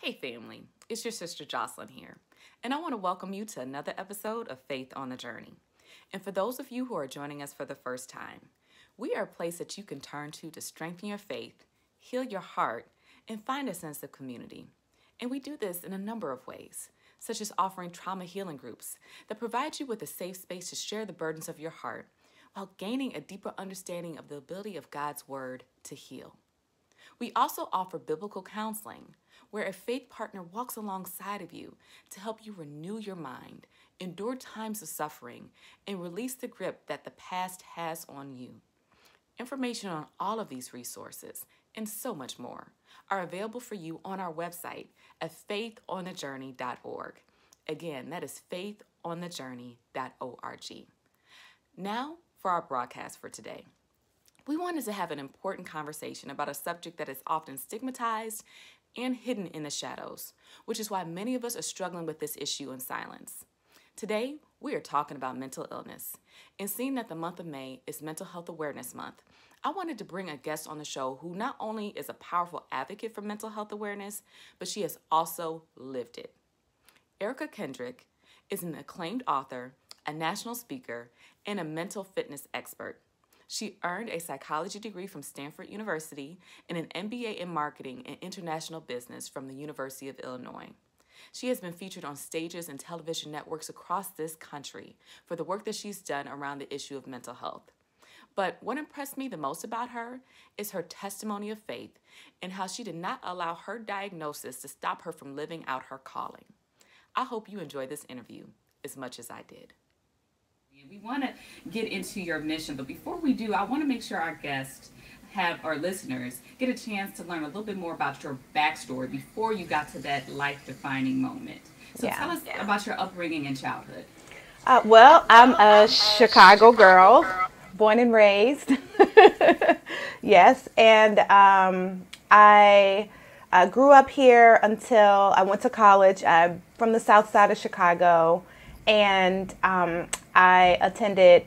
Hey family, it's your sister Jocelyn here, and I want to welcome you to another episode of Faith on the Journey. And for those of you who are joining us for the first time, we are a place that you can turn to strengthen your faith, heal your heart, and find a sense of community. And we do this in a number of ways, such as offering trauma healing groups that provide you with a safe space to share the burdens of your heart while gaining a deeper understanding of the ability of God's Word to heal. We also offer biblical counseling, where a faith partner walks alongside of you to help you renew your mind, endure times of suffering, and release the grip that the past has on you. Information on all of these resources and so much more are available for you on our website at faithonthejourney.org. Again, that is faithonthejourney.org. Now for our broadcast for today. We wanted to have an important conversation about a subject that is often stigmatized and hidden in the shadows, which is why many of us are struggling with this issue in silence. Today, we are talking about mental illness, and seeing that the month of May is Mental Health Awareness Month, I wanted to bring a guest on the show who not only is a powerful advocate for mental health awareness, but she has also lived it. Erika Kendrick is an acclaimed author, a national speaker, and a mental fitness expert. She earned a psychology degree from Stanford University and an MBA in marketing and international business from the University of Illinois. She has been featured on stages and television networks across this country for the work that she's done around the issue of mental health. But what impressed me the most about her is her testimony of faith and how she did not allow her diagnosis to stop her from living out her calling. I hope you enjoy this interview as much as I did. We want to get into your mission, but before we do, I want to make sure our guests have, our listeners, get a chance to learn a little bit more about your backstory before you got to that life-defining moment. So tell us about your upbringing and childhood. Well, I'm a Chicago girl, born and raised. Yes, and I grew up here until I went to college. I'm from the south side of Chicago, and I attended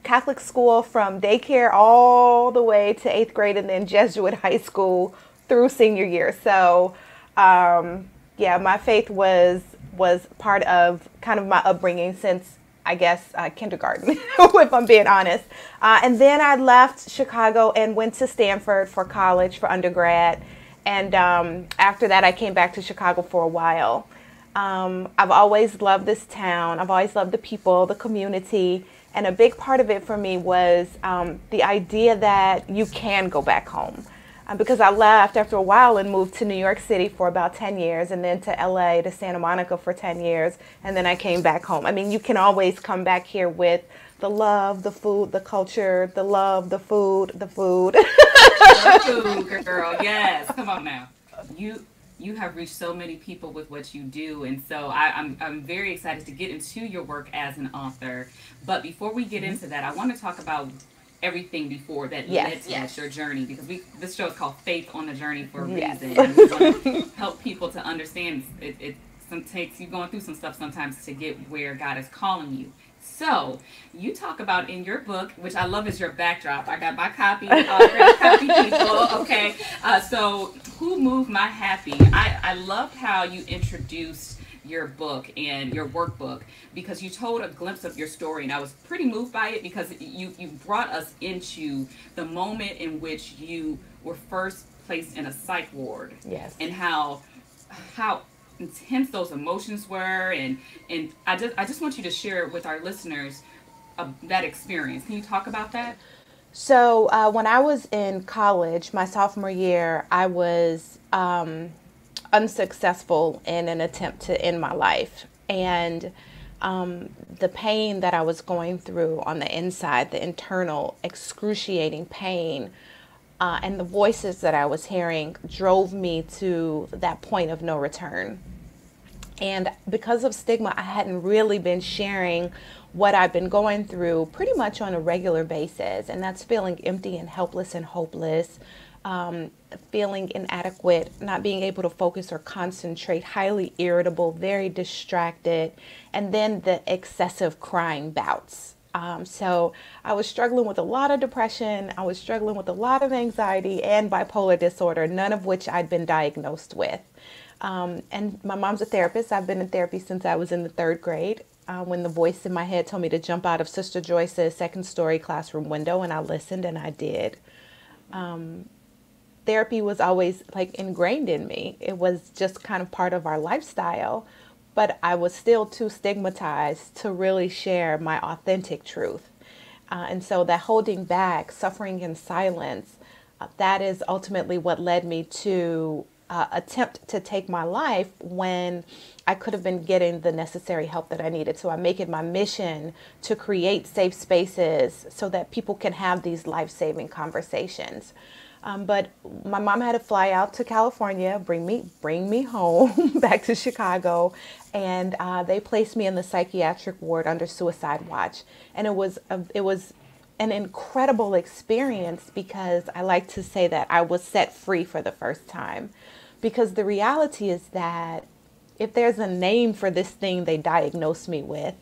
Catholic school from daycare all the way to 8th grade, and then Jesuit high school through senior year. So, my faith was part of kind of my upbringing since, I guess, kindergarten, if I'm being honest. And then I left Chicago and went to Stanford for college, for undergrad. And after that, I came back to Chicago for a while. I've always loved this town. I've always loved the people, the community. And a big part of it for me was the idea that you can go back home. Because I left after a while and moved to New York City for about 10 years, and then to LA, to Santa Monica for 10 years, and then I came back home. I mean, you can always come back here with the love, the food, the culture, the love, the food, the food. The food, girl, yes. Come on now. You have reached so many people with what you do, and so I'm very excited to get into your work as an author. But before we get into that, I want to talk about everything before that led to your journey, because this show is called Faith on the Journey for a reason. And we want to help people to understand it takes you going through some stuff sometimes to get where God is calling you. So, you talk about in your book, which I love is your backdrop. I got my copy, copy people, okay. So, Who Moved My Happy? I loved how you introduced your book and your workbook, because you told a glimpse of your story, and I was pretty moved by it, because you brought us into the moment in which you were first placed in a psych ward. Yes. And how intense those emotions were, and I just want you to share with our listeners that experience. Can you talk about that? So when I was in college, my sophomore year, I was unsuccessful in an attempt to end my life, and the pain that I was going through on the inside, the internal excruciating pain, and the voices that I was hearing drove me to that point of no return. And because of stigma, I hadn't really been sharing what I've been going through pretty much on a regular basis. And that's feeling empty and helpless and hopeless, feeling inadequate, not being able to focus or concentrate, highly irritable, very distracted, and then the excessive crying bouts. So I was struggling with a lot of depression. I was struggling with a lot of anxiety and bipolar disorder, none of which I'd been diagnosed with. And my mom's a therapist. I've been in therapy since I was in the 3rd grade, when the voice in my head told me to jump out of Sister Joyce's 2nd-story classroom window, and I listened and I did. Therapy was always like ingrained in me. It was just kind of part of our lifestyle, but I was still too stigmatized to really share my authentic truth. And so that holding back, suffering in silence, that is ultimately what led me to attempt to take my life when I could have been getting the necessary help that I needed. So I make it my mission to create safe spaces so that people can have these life-saving conversations. But my mom had to fly out to California, bring me home back to Chicago, and they placed me in the psychiatric ward under suicide watch. And it was an incredible experience, because I like to say that I was set free for the first time. Because the reality is that if there's a name for this thing they diagnosed me with,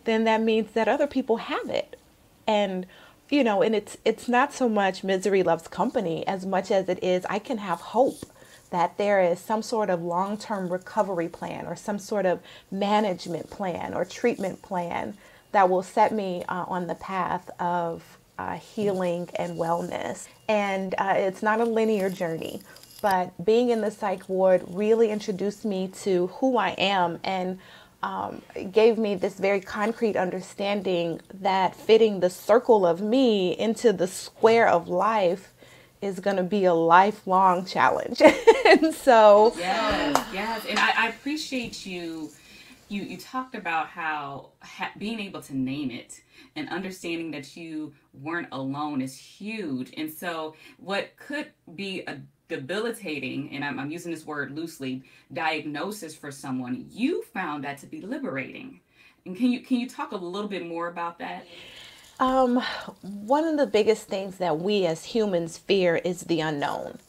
then that means that other people have it. And and it's not so much misery loves company as much as it is I can have hope that there is some sort of long-term recovery plan or some sort of management plan or treatment plan that will set me on the path of healing and wellness. And it's not a linear journey, but being in the psych ward really introduced me to who I am, and gave me this very concrete understanding that fitting the circle of me into the square of life is going to be a lifelong challenge. And so yes. And I appreciate you talked about how being able to name it and understanding that you weren't alone is huge. And so what could be a debilitating, and I'm using this word loosely, diagnosis for someone, you found that to be liberating. And can you talk a little bit more about that? One of the biggest things that we as humans fear is the unknown.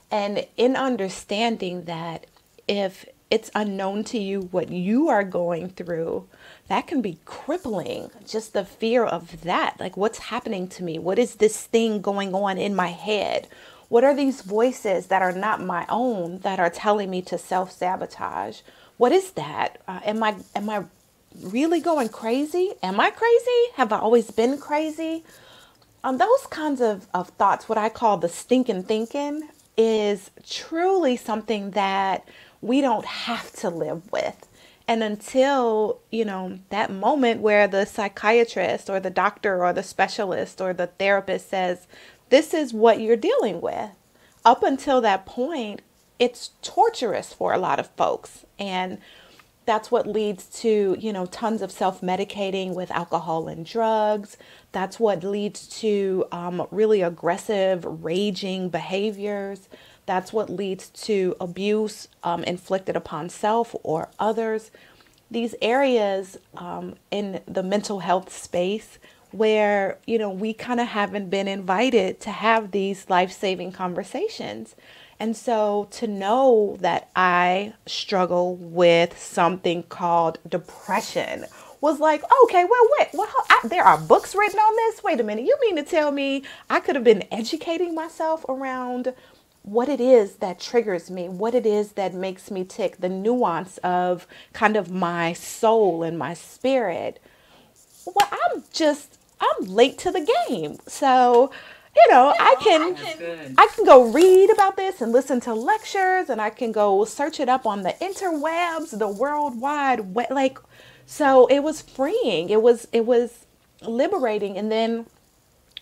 And in understanding that if it's unknown to you what you are going through, that can be crippling. Just the fear of that, like, what's happening to me? What is this thing going on in my head? What are these voices that are not my own that are telling me to self-sabotage? What is that? Am I really going crazy? Am I crazy? Have I always been crazy? Those kinds of thoughts, what I call the stinking thinking, is truly something that we don't have to live with. And until, that moment where the psychiatrist or the doctor or the specialist or the therapist says, this is what you're dealing with. Up until that point, it's torturous for a lot of folks. And that's what leads to, tons of self-medicating with alcohol and drugs. That's what leads to really aggressive, raging behaviors. That's what leads to abuse inflicted upon self or others. These areas in the mental health space where, we kind of haven't been invited to have these life-saving conversations. And so to know that I struggle with something called depression was like, okay, well, wait, there are books written on this? Wait a minute, you mean to tell me I could have been educating myself around what it is that triggers me, what it is that makes me tick, the nuance of kind of my soul and my spirit. Well, I'm late to the game. So, I can go read about this and listen to lectures, and I can go search it up on the interwebs, the world wide web. Like, so it was freeing. It was liberating. And then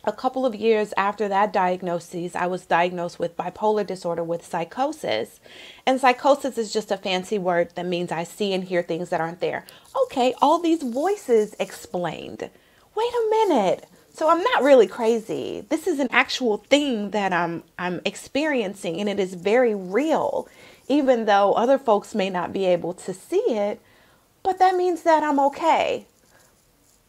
a couple of years after that diagnosis, I was diagnosed with bipolar disorder with psychosis. And psychosis is just a fancy word that means I see and hear things that aren't there. Okay, all these voices explained. Wait a minute. So I'm not really crazy. This is an actual thing that I'm experiencing, and it is very real, even though other folks may not be able to see it. But that means that I'm okay.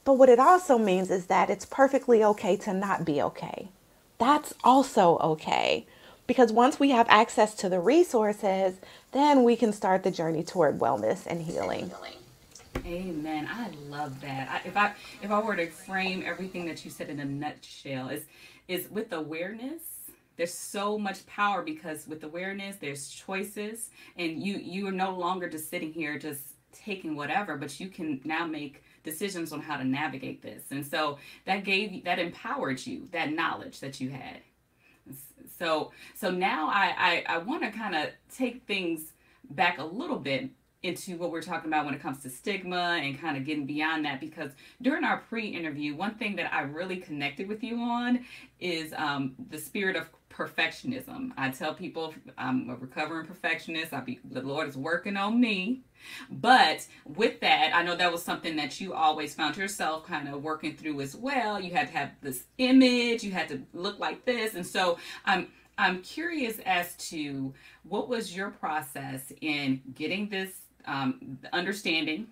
But what it also means is that it's perfectly okay to not be okay. That's also okay. Because once we have access to the resources, then we can start the journey toward wellness and healing. Amen. I love that. If I were to frame everything that you said in a nutshell, is with awareness. There's so much power because with awareness, there's choices, and you are no longer just sitting here just taking whatever, but you can now make decisions on how to navigate this. And so that empowered you, that knowledge that you had. So now I want to kind of take things back a little bit into what we're talking about when it comes to stigma and kind of getting beyond that, because during our pre-interview, one thing that I really connected with you on is the spirit of perfectionism. I tell people I'm a recovering perfectionist. The Lord is working on me. But with that, I know that was something that you always found yourself kind of working through as well. You had to have this image, you had to look like this. And so I'm curious as to what was your process in getting this understanding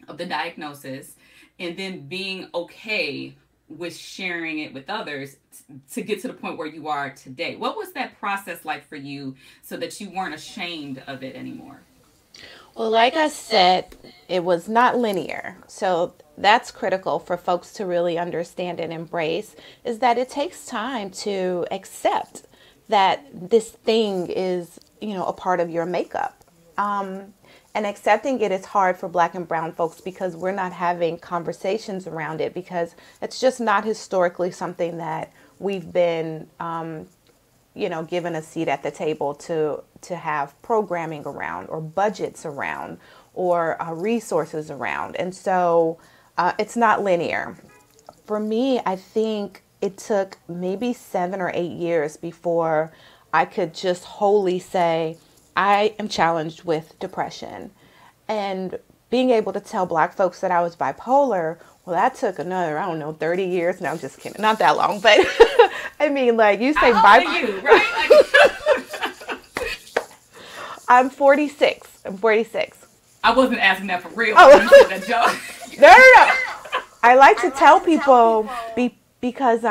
of the diagnosis, and then being okay with sharing it with others to get to the point where you are today. What was that process like for you so that you weren't ashamed of it anymore? Well, like I said, it was not linear. So that's critical for folks to really understand and embrace, is that it takes time to accept that this thing is, a part of your makeup. And accepting it is hard for Black and brown folks because we're not having conversations around it, because it's just not historically something that we've been, given a seat at the table to have programming around, or budgets around, or resources around. And so it's not linear. For me, I think it took maybe 7 or 8 years before I could just wholly say, I am challenged with depression. And being able to tell Black folks that I was bipolar, well, that took another, 30 years. No, I'm just kidding. Not that long. But I mean, like, you say bipolar. You, right? I'm 46. I wasn't asking that for real. Oh. That joke. No. I like to tell people because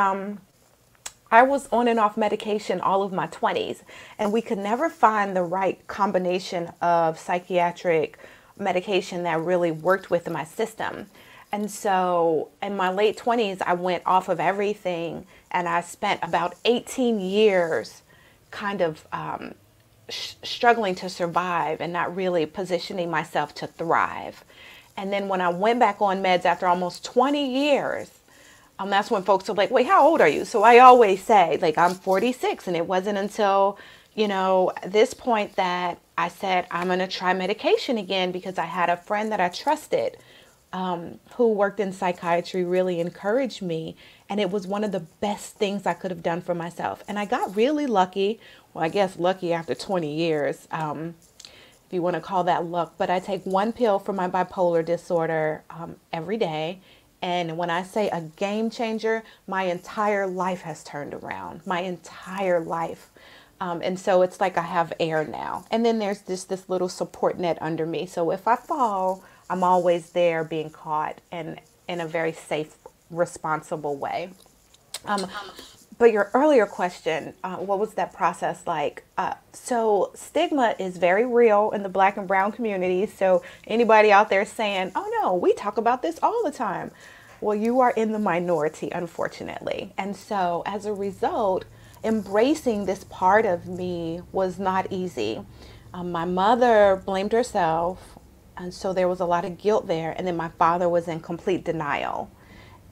I was on and off medication all of my 20s, and we could never find the right combination of psychiatric medication that really worked with my system. And so in my late 20s, I went off of everything, and I spent about 18 years kind of struggling to survive and not really positioning myself to thrive. And then when I went back on meds after almost 20 years, that's when folks are like, wait, how old are you? So I always say, like, I'm 46. And it wasn't until, this point that I said, I'm going to try medication again, because I had a friend that I trusted who worked in psychiatry really encouraged me. And it was one of the best things I could have done for myself. And I got really lucky. Well, I guess lucky after 20 years, if you want to call that luck. But I take one pill for my bipolar disorder every day. And when I say a game changer, my entire life has turned around, my entire life. And so it's like I have air now. And then there's this little support net under me. So if I fall, I'm always there being caught, and in a very safe, responsible way. But your earlier question, what was that process like? So stigma is very real in the Black and brown communities. So anybody out there saying, oh no, we talk about this all the time. Well, you are in the minority, unfortunately. And so as a result, embracing this part of me was not easy. My mother blamed herself, and so there was a lot of guilt there. And then my father was in complete denial.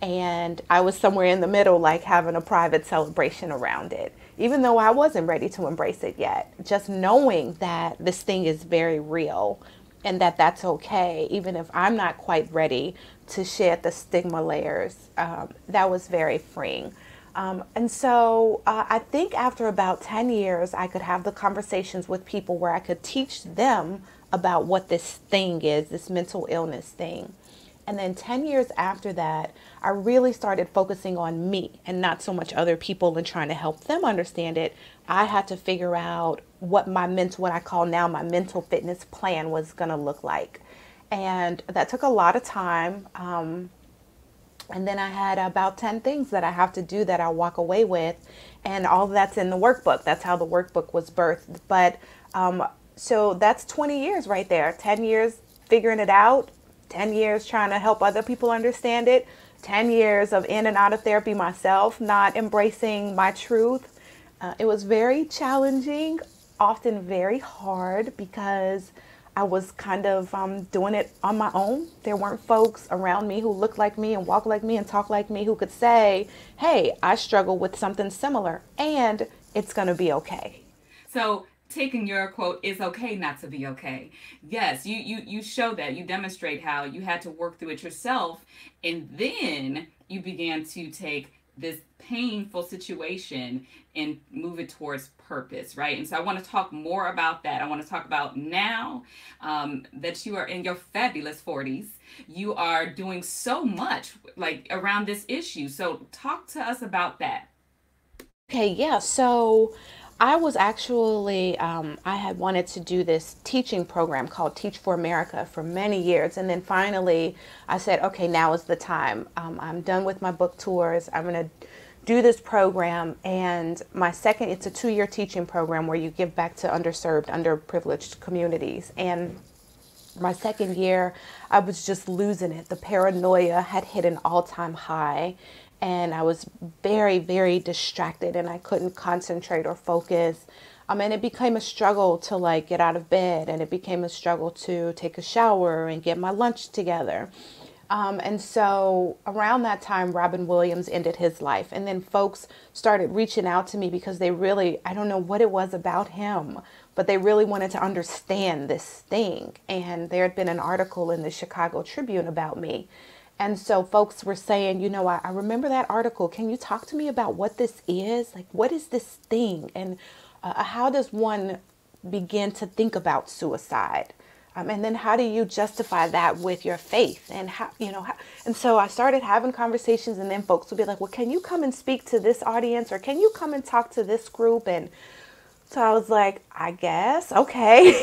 And I was somewhere in the middle, like having a private celebration around it, even though I wasn't ready to embrace it yet. Just knowing that this thing is very real, and that that's okay, even if I'm not quite ready to shed the stigma layers, that was very freeing. And so I think after about 10 years, I could have the conversations with people where I could teach them about what this thing is, this mental illness thing. And then 10 years after that, I really started focusing on me and not so much other people and trying to help them understand it. I had to figure out what what I call now my mental fitness plan was going to look like. And that took a lot of time. And then I had about 10 things that I have to do that I walk away with. And all that's in the workbook. That's how the workbook was birthed. But so that's 20 years right there. 10 years figuring it out. 10 years trying to help other people understand it, 10 years of in and out of therapy myself, not embracing my truth. It was very challenging, often very hard, because I was kind of doing it on my own. There weren't folks around me who looked like me and walked like me and talked like me who could say, hey, I struggle with something similar and it's going to be okay. So taking your quote, "It's okay not to be okay." Yes, you show that. You demonstrate how you had to work through it yourself, and then you began to take this painful situation and move it towards purpose, right? And so I want to talk more about that. I want to talk about now that you are in your fabulous 40s. You are doing so much like around this issue. So talk to us about that. Okay, yeah. So I was actually, I had wanted to do this teaching program called Teach for America for many years. And then finally I said, okay, now is the time. I'm done with my book tours. I'm going to do this program. And it's a 2-year teaching program where you give back to underserved, underprivileged communities. And my second year, I was just losing it. The paranoia had hit an all-time high. And I was very, very distracted, and I couldn't concentrate or focus. And it became a struggle to like get out of bed, and it became a struggle to take a shower and get my lunch together. And so around that time, Robin Williams ended his life. And then folks started reaching out to me because they really, I don't know what it was about him, but they really wanted to understand this thing. And there had been an article in the Chicago Tribune about me. And so folks were saying, you know, I remember that article. Can you talk to me about what this is? Like, what is this thing? And how does one begin to think about suicide? And then how do you justify that with your faith? And and so I started having conversations, and then folks would be like, well, can you come and speak to this audience? Or can you come and talk to this group? And so I was like, I guess, okay.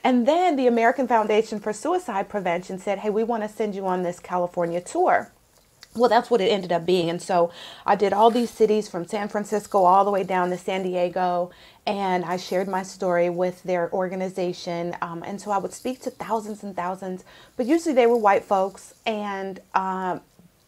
And then the American Foundation for Suicide Prevention said, hey, we want to send you on this California tour. Well, that's what it ended up being. And so I did all these cities from San Francisco all the way down to San Diego. And I shared my story with their organization. And so I would speak to thousands and thousands, but usually they were white folks. And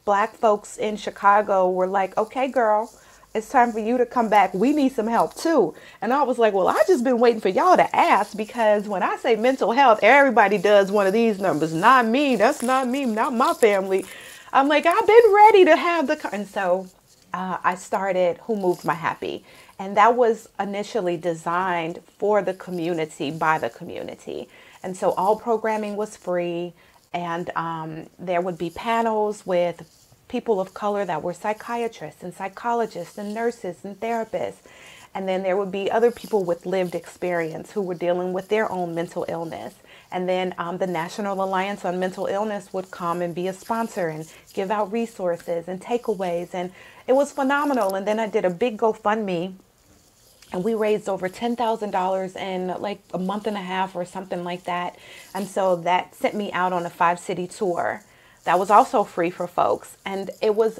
Black folks in Chicago were like, okay, girl, it's time for you to come back. We need some help too. And I was like, well, I just been waiting for y'all to ask, because when I say mental health, everybody does one of these numbers. Not me. That's not me. Not my family. I'm like, I've been ready to have and so I started Who Moved My Happy. And that was initially designed for the community, by the community. And so all programming was free. And there would be panels with people of color that were psychiatrists and psychologists and nurses and therapists. And then there would be other people with lived experience who were dealing with their own mental illness. And then the National Alliance on Mental Illness would come and be a sponsor and give out resources and takeaways. And it was phenomenal. And then I did a big GoFundMe, and we raised over $10,000 in like a month and a half or something like that. And so that sent me out on a 5-city tour. That was also free for folks. And it was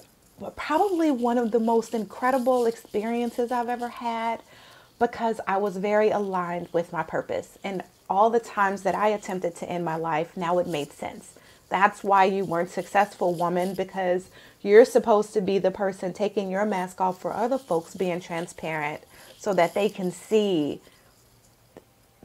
probably one of the most incredible experiences I've ever had, because I was very aligned with my purpose. And all the times that I attempted to end my life, now it made sense. That's why you weren't successful, woman, because you're supposed to be the person taking your mask off for other folks, being transparent so that they can see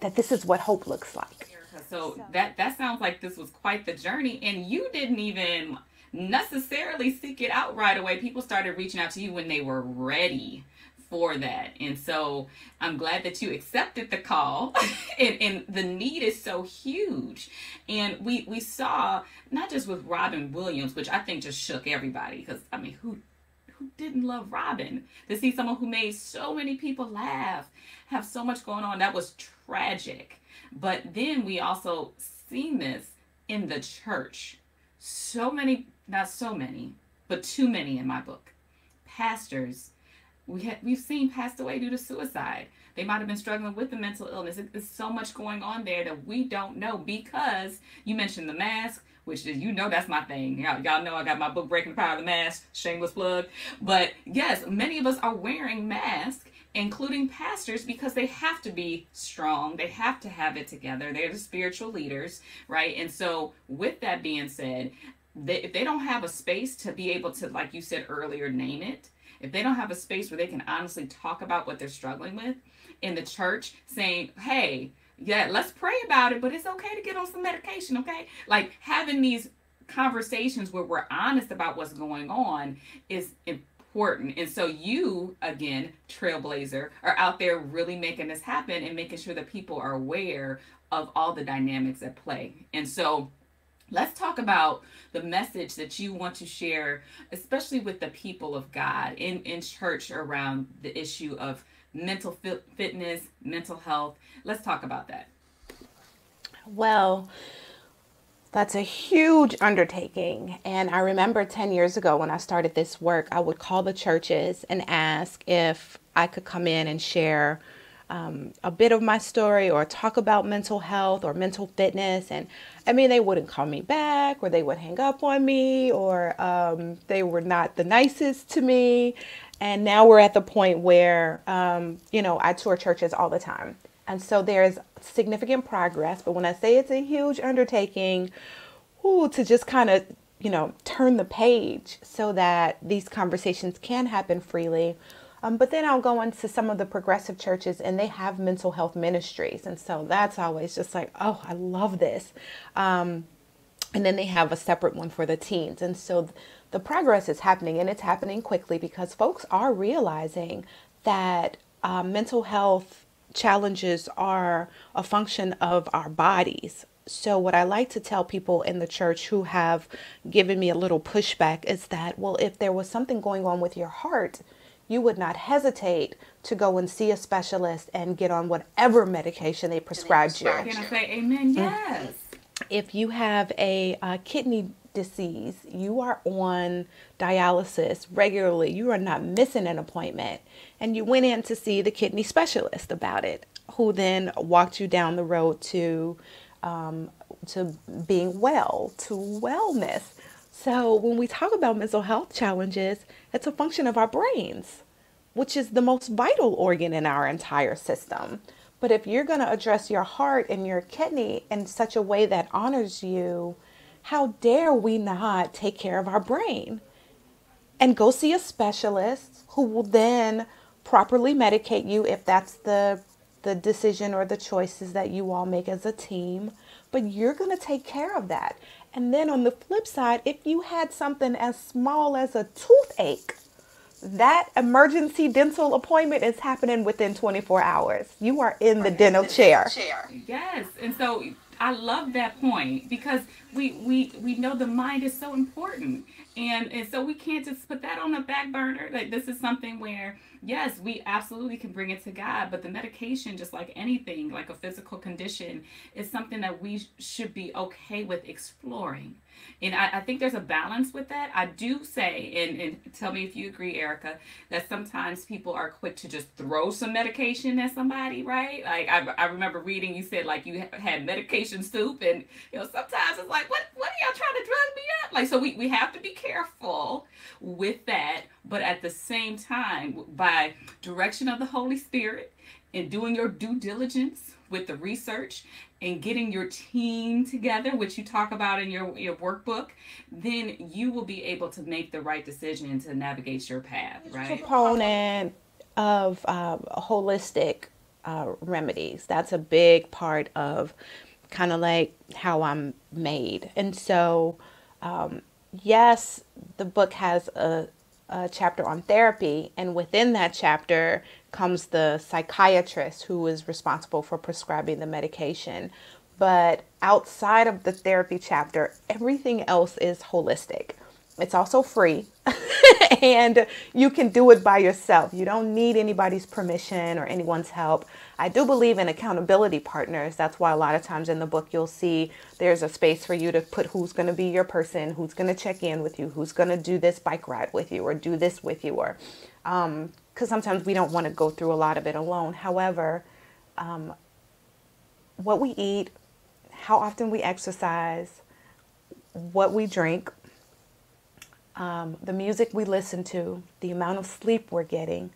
that this is what hope looks like. So that sounds like this was quite the journey, and you didn't even necessarily seek it out right away. People started reaching out to you when they were ready for that. And so I'm glad that you accepted the call and the need is so huge. And we saw, not just with Robin Williams, which I think just shook everybody, because I mean, who didn't love Robin? To see someone who made so many people laugh, have so much going on, that was tragic. But then we also seen this in the church. So many, not so many, but too many in my book. Pastors we've seen passed away due to suicide. They might have been struggling with the mental illness. There's so much going on there that we don't know, because you mentioned the mask, which is, that's my thing. Y'all know I got my book, Breaking the Power of the Mask, shameless plug. But yes, many of us are wearing masks, including pastors, because they have to be strong. They have to have it together. They're the spiritual leaders, right? And so with that being said, if they don't have a space to be able to, like you said earlier, name it, if they don't have a space where they can honestly talk about what they're struggling with in the church, saying, hey, yeah, let's pray about it, but it's okay to get on some medication, okay? Like having these conversations where we're honest about what's going on is important. And so you, again, trailblazer, are out there really making this happen and making sure that people are aware of all the dynamics at play. And so let's talk about the message that you want to share, especially with the people of God in church around the issue of mental fitness, mental health. Let's talk about that. Well, that's a huge undertaking. And I remember 10 years ago when I started this work, I would call the churches and ask if I could come in and share a bit of my story or talk about mental health or mental fitness. And I mean, they wouldn't call me back, or they would hang up on me, or they were not the nicest to me. And now we're at the point where, I tour churches all the time. And so there's significant progress. But when I say it's a huge undertaking, to just kind of, turn the page so that these conversations can happen freely. But then I'll go into some of the progressive churches and they have mental health ministries. And so that's always just like, oh, I love this. And then they have a separate one for the teens. And so the progress is happening, and it's happening quickly because folks are realizing that mental health challenges are a function of our bodies. So what I like to tell people in the church who have given me a little pushback is that, well, if there was something going on with your heart, you would not hesitate to go and see a specialist and get on whatever medication they prescribed you. Can I say amen? Yes. If you have a kidney disease, you are on dialysis regularly, you are not missing an appointment, and you went in to see the kidney specialist about it, who then walked you down the road to being well, to wellness. So when we talk about mental health challenges, it's a function of our brains, which is the most vital organ in our entire system. But if you're going to address your heart and your kidney in such a way that honors you, how dare we not take care of our brain and go see a specialist who will then properly medicate you if that's the decision or the choices that you all make as a team. But you're going to take care of that. And then on the flip side, if you had something as small as a toothache, that emergency dental appointment is happening within 24 hours. You are in the dental chair. Yes. And so I love that point, because we know the mind is so important. And so we can't just put that on the back burner. Like, this is something where, yes, we absolutely can bring it to God, but the medication, just like anything, like a physical condition, is something that we should be okay with exploring. And I think there's a balance with that. I do say, and tell me if you agree, Erika, that sometimes people are quick to just throw some medication at somebody, right? Like, I remember reading, you said, like, you had medication soup, and, sometimes it's like, what are y'all trying to drug me up? Like, so we have to be careful with that. But at the same time, by direction of the Holy Spirit and doing your due diligence with the research and getting your team together, which you talk about in your workbook, then you will be able to make the right decision to navigate your path, right? Proponent of holistic remedies. That's a big part of kind of like how I'm made. And so, yes, the book has a chapter on therapy, and within that chapter comes the psychiatrist who is responsible for prescribing the medication. But outside of the therapy chapter, everything else is holistic. It's also free and you can do it by yourself. You don't need anybody's permission or anyone's help. I do believe in accountability partners. That's why a lot of times in the book you'll see there's a space for you to put who's going to be your person, who's going to check in with you, who's going to do this bike ride with you or do this with you, or because sometimes we don't want to go through a lot of it alone. However, what we eat, how often we exercise, what we drink, the music we listen to, the amount of sleep we're getting,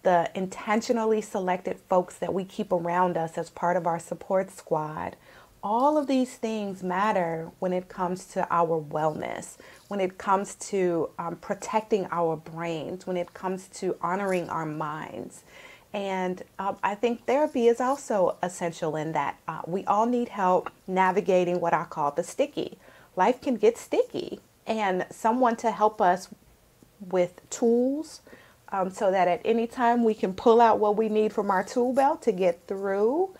the intentionally selected folks that we keep around us as part of our support squad. All of these things matter when it comes to our wellness, when it comes to protecting our brains, when it comes to honoring our minds. And I think therapy is also essential in that. We all need help navigating what I call the sticky. Life can get sticky, and someone to help us with tools so that at any time we can pull out what we need from our tool belt to get through.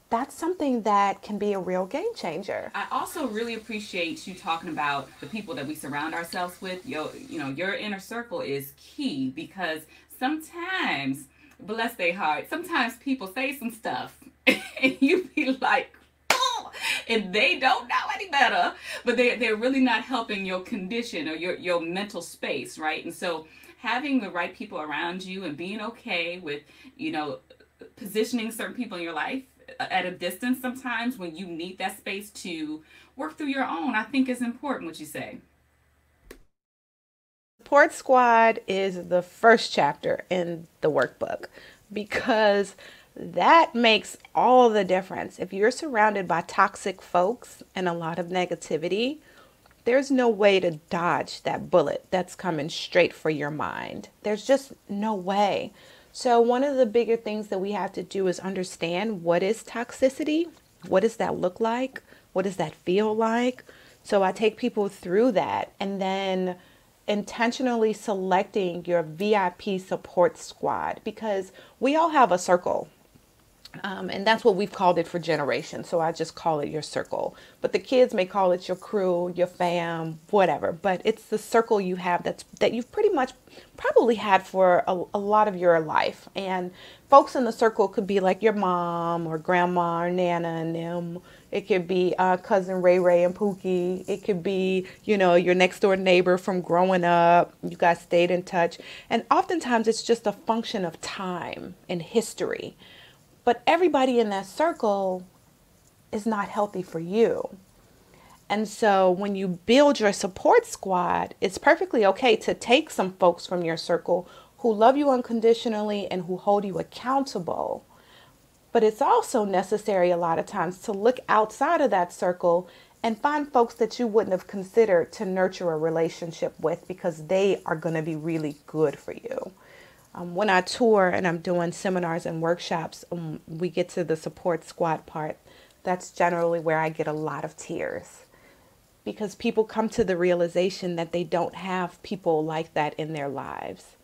That's something that can be a real game changer. I also really appreciate you talking about the people that we surround ourselves with. Your inner circle is key, because sometimes, bless their heart, sometimes people say some stuff and you be like, oh, and they don't know any better, but they're really not helping your condition or your mental space, right? And so having the right people around you and being okay with, positioning certain people in your life at a distance sometimes when you need that space to work through your own, I think is important, what you say. Support Squad is the first chapter in the workbook, because that makes all the difference. If you're surrounded by toxic folks and a lot of negativity, there's no way to dodge that bullet that's coming straight for your mind. There's just no way. So one of the bigger things that we have to do is understand, what is toxicity? What does that look like? What does that feel like? So I take people through that, and then intentionally selecting your VIP support squad, because we all have a circle. And that's what we've called it for generations. So I just call it your circle. But the kids may call it your crew, your fam, whatever. But it's the circle you have that you've pretty much probably had for a lot of your life. And folks in the circle could be like your mom or grandma or Nana and them. It could be cousin Ray Ray and Pookie. It could be, your next door neighbor from growing up. You guys stayed in touch. And oftentimes it's just a function of time and history. But everybody in that circle is not healthy for you. And so when you build your support squad, it's perfectly okay to take some folks from your circle who love you unconditionally and who hold you accountable. But it's also necessary a lot of times to look outside of that circle and find folks that you wouldn't have considered to nurture a relationship with, because they are going to be really good for you. When I tour and I'm doing seminars and workshops, we get to the support squad part. That's generally where I get a lot of tears, because people come to the realization that they don't have people like that in their lives.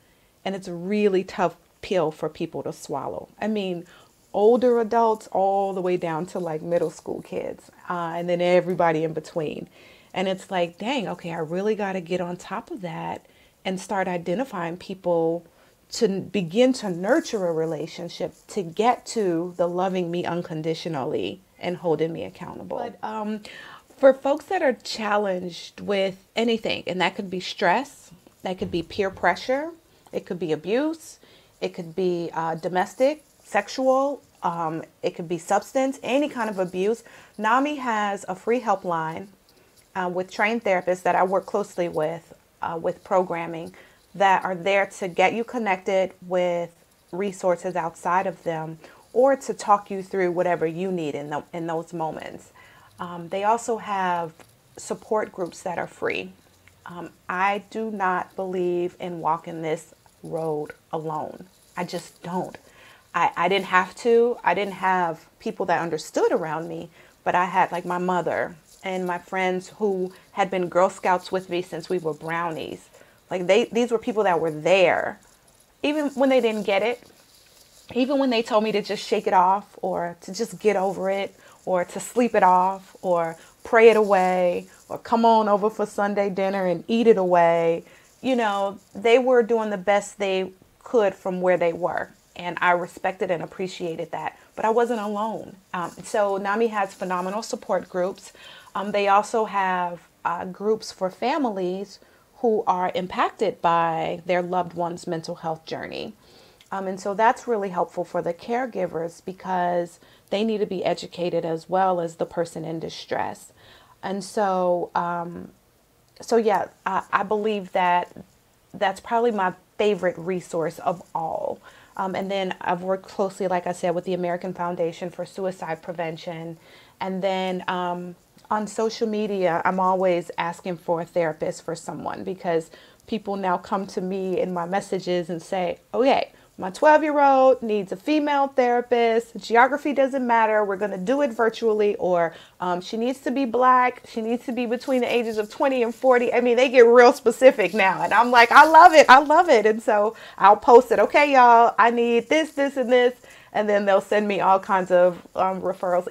And it's a really tough pill for people to swallow. I mean, older adults all the way down to like middle school kids, and then everybody in between. And it's like, dang, okay, I really got to get on top of that and start identifying people to begin to nurture a relationship, to get to the loving me unconditionally and holding me accountable. But for folks that are challenged with anything, and that could be stress, that could be peer pressure, it could be abuse, it could be domestic, sexual, it could be substance, any kind of abuse, NAMI has a free helpline with trained therapists that I work closely with programming, that are there to get you connected with resources outside of them, or to talk you through whatever you need in those moments. They also have support groups that are free. I do not believe in walking this road alone. I just don't. I didn't have to. I didn't have people that understood around me, but I had like my mother and my friends who had been Girl Scouts with me since we were brownies. Like these were people that were there, even when they didn't get it, even when they told me to just shake it off, or to just get over it, or to sleep it off, or pray it away, or come on over for Sunday dinner and eat it away. They were doing the best they could from where they were. And I respected and appreciated that, but I wasn't alone. So NAMI has phenomenal support groups. They also have groups for families who are impacted by their loved one's mental health journey. And so that's really helpful for the caregivers, because they need to be educated as well as the person in distress. And so, I believe that that's probably my favorite resource of all. And then I've worked closely, like I said, with the American Foundation for Suicide Prevention. And then on social media, I'm always asking for a therapist for someone, because people now come to me in my messages and say, okay, my 12-year-old needs a female therapist. Geography doesn't matter. We're going to do it virtually. Or she needs to be Black. She needs to be between the ages of 20 and 40. I mean, they get real specific now. And I'm like, I love it. I love it. And so I'll post it. Okay, y'all, I need this, this, and this. And then they'll send me all kinds of referrals.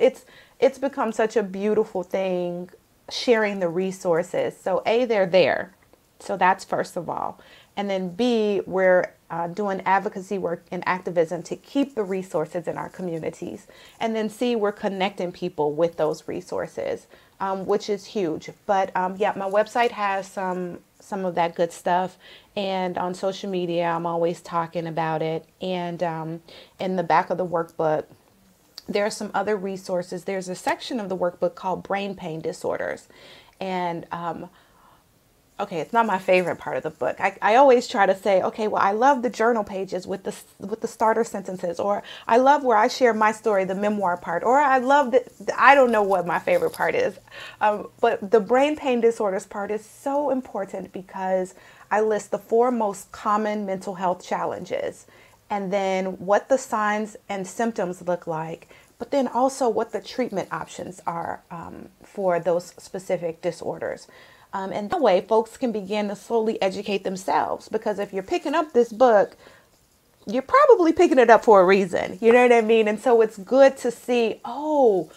It's become such a beautiful thing, sharing the resources. So A, they're there. So that's first of all. And then B, we're doing advocacy work and activism to keep the resources in our communities. And then C, we're connecting people with those resources, which is huge. But yeah, my website has some of that good stuff. And on social media, I'm always talking about it. And in the back of the workbook, there are some other resources. There's a section of the workbook called brain pain disorders. And okay, it's not my favorite part of the book. I always try to say, okay, well, I love the journal pages with the starter sentences, or I love where I share my story, the memoir part, or I love that. I don't know what my favorite part is, but the brain pain disorders part is so important, because I list the 4 most common mental health challenges, and then what the signs and symptoms look like, but then also what the treatment options are for those specific disorders. And that way folks can begin to slowly educate themselves, because if you're picking up this book, you're probably picking it up for a reason. You know what I mean? And so it's good to see, oh,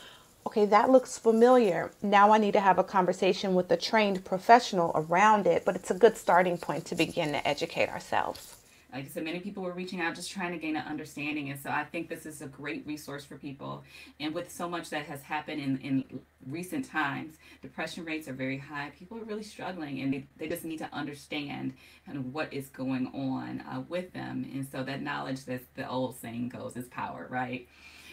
okay, that looks familiar. Now I need to have a conversation with a trained professional around it, but it's a good starting point to begin to educate ourselves. Like I said, many people were reaching out just trying to gain an understanding. And so I think this is a great resource for people. And with so much that has happened in recent times, depression rates are very high. People are really struggling, and they just need to understand kind of what is going on with them. And so that knowledge, as the old saying goes, is power, right?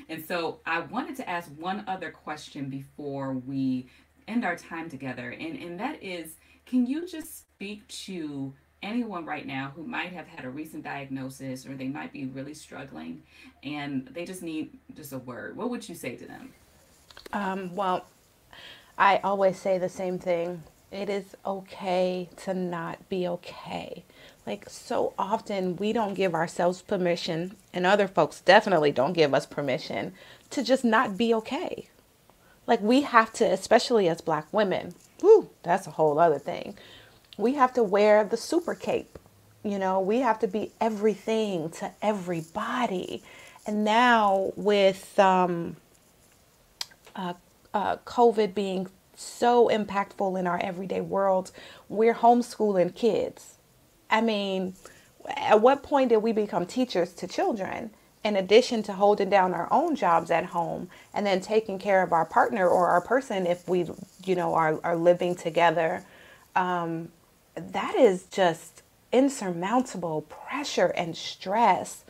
And so I wanted to ask one other question before we end our time together. And that is, can you just speak to anyone right now who might have had a recent diagnosis, or they might be really struggling and they just need just a word? What would you say to them? Well, I always say the same thing. It is okay to not be okay. Like, so often we don't give ourselves permission, and other folks definitely don't give us permission to just not be okay. Like, we have to, especially as Black women, that's a whole other thing. We have to wear the super cape. You know, we have to be everything to everybody. And now with COVID being so impactful in our everyday world, we're homeschooling kids. I mean, at what point did we become teachers to children, in addition to holding down our own jobs at home and then taking care of our partner or our person if we, you know, are living together? That is just insurmountable pressure and stress.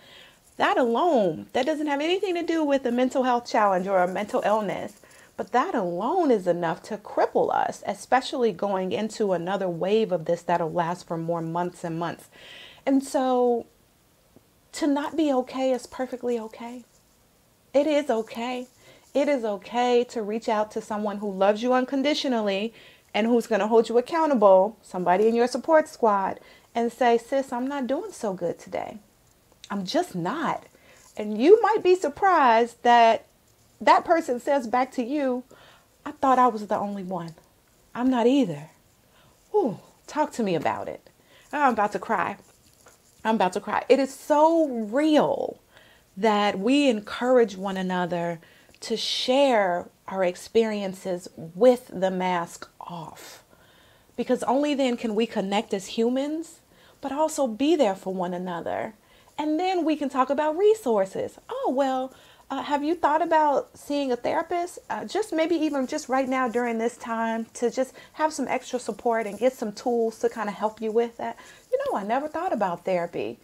That alone, that doesn't have anything to do with a mental health challenge or a mental illness, but that alone is enough to cripple us, especially going into another wave of this that'll last for more months and months. And so to not be okay is perfectly okay. It is okay. It is okay to reach out to someone who loves you unconditionally and who's going to hold you accountable, somebody in your support squad, and say, sis, I'm not doing so good today. I'm just not. And you might be surprised that that person says back to you, I thought I was the only one. I'm not either. Ooh, talk to me about it. I'm about to cry. I'm about to cry. It is so real that we encourage one another to share our experiences with the mask off, because only then can we connect as humans, but also be there for one another. And then we can talk about resources. Oh, well, have you thought about seeing a therapist? Just maybe even just right now during this time, to just have some extra support and get some tools to kind of help you with that. You know, I never thought about therapy.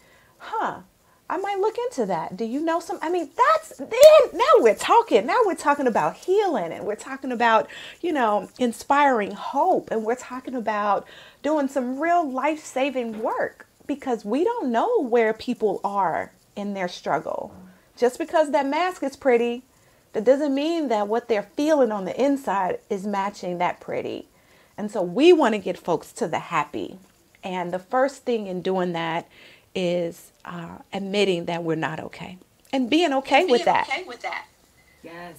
I might look into that. Do you know some? I mean, now we're talking. Now we're talking about healing, and we're talking about, you know, inspiring hope, and we're talking about doing some real life-saving work, because we don't know where people are in their struggle. Just because that mask is pretty, that doesn't mean that what they're feeling on the inside is matching that pretty. And so we want to get folks to the happy. And the first thing in doing that is admitting that we're not okay and being okay with that. Yes.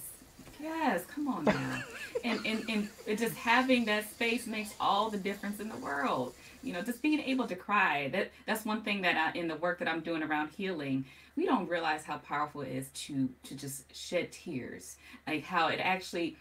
Yes. Come on now. and it just having that space makes all the difference in the world. You know, just being able to cry. That's one thing that in the work that I'm doing around healing, we don't realize how powerful it is to just shed tears. Like how it actually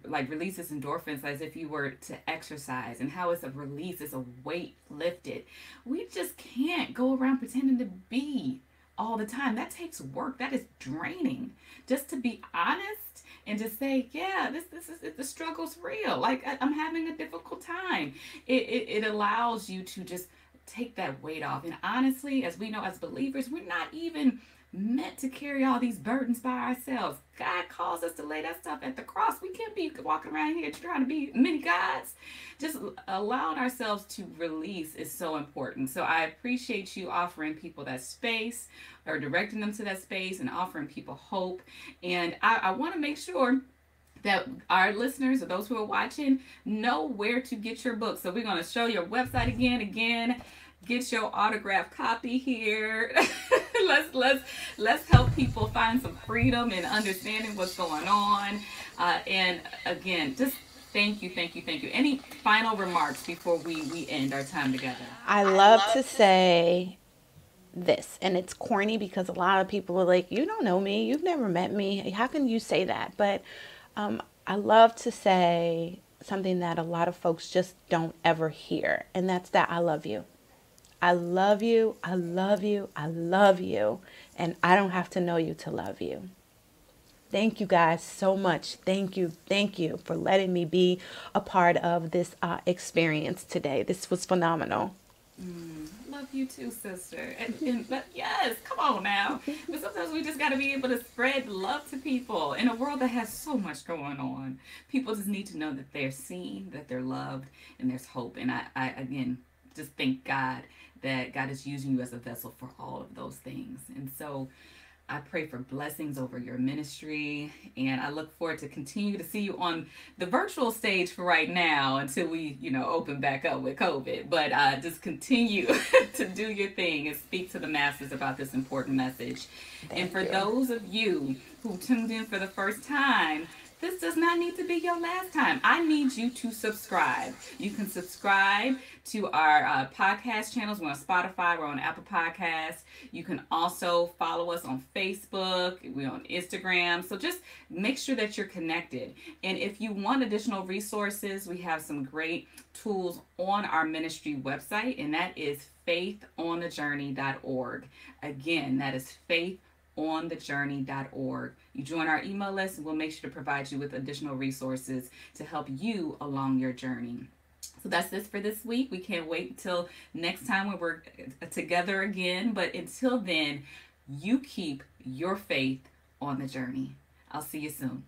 like releases endorphins as if you were to exercise, and how it's a release, it's a weight lifted. We just can't go around pretending to be all the time. That takes work. That is draining. Just to be honest and just say, yeah, this is the struggle's real. Like I'm having a difficult time. It allows you to just take that weight off. And honestly, as we know as believers, we're not even meant to carry all these burdens by ourselves. God calls us to lay that stuff at the cross. We can't be walking around here trying to be many gods. Just allowing ourselves to release is so important. So I appreciate you offering people that space, or directing them to that space, and offering people hope. And I want to make sure that our listeners, or those who are watching, know where to get your book. So we're going to show your website again. Get your autographed copy here. let's help people find some freedom and understanding what's going on. And again, just thank you. Any final remarks before we end our time together? I love to say this, and it's corny because a lot of people are like, you don't know me, you've never met me, how can you say that? But I love to say something that a lot of folks just don't ever hear, and that's that I love you. I love you, I love you, I love you, and I don't have to know you to love you. Thank you guys so much. Thank you for letting me be a part of this experience today. This was phenomenal. Love you too, sister. But yes, come on now. But sometimes we just got to be able to spread love to people in a world that has so much going on. People just need to know that they're seen, that they're loved, and there's hope. And I again, just thank God that God is using you as a vessel for all of those things. And so I pray for blessings over your ministry, and I look forward to continue to see you on the virtual stage for right now until we, open back up with COVID. But just continue to do your thing and speak to the masses about this important message. And for those of you who tuned in for the first time, this does not need to be your last time. I need you to subscribe. You can subscribe to our podcast channels. We're on Spotify. We're on Apple Podcasts. You can also follow us on Facebook. We're on Instagram. So just make sure that you're connected. And if you want additional resources, we have some great tools on our ministry website, and that is faithonthejourney.org. Again, that is faithonthejourney.org. You join our email list, and we'll make sure to provide you with additional resources to help you along your journey. So that's this for this week. We can't wait until next time when we're together again. But until then, you keep your faith on the journey. I'll see you soon.